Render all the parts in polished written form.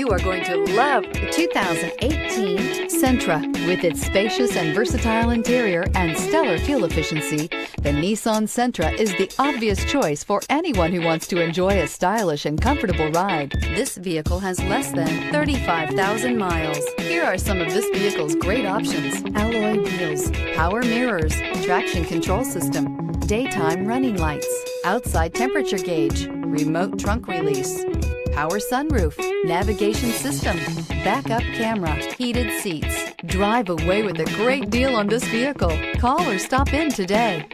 You are going to love the 2018 Sentra. With its spacious and versatile interior and stellar fuel efficiency, the Nissan Sentra is the obvious choice for anyone who wants to enjoy a stylish and comfortable ride. This vehicle has less than 35,000 miles. Here are some of this vehicle's great options: alloy wheels, power mirrors, traction control system, daytime running lights, outside temperature gauge, remote trunk release, power sunroof, navigation system, backup camera, heated seats. Drive away with a great deal on this vehicle. Call or stop in today.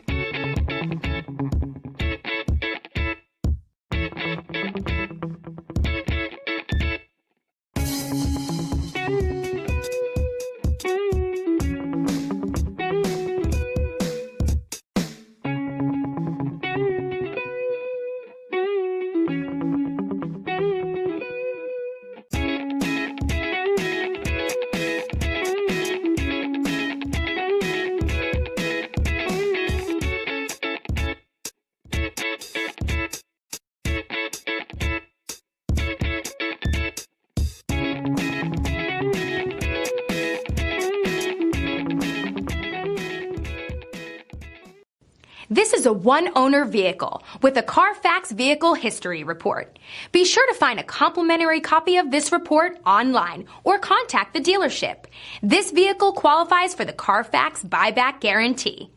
This is a one-owner vehicle with a Carfax Vehicle History Report. Be sure to find a complimentary copy of this report online or contact the dealership. This vehicle qualifies for the Carfax Buyback Guarantee.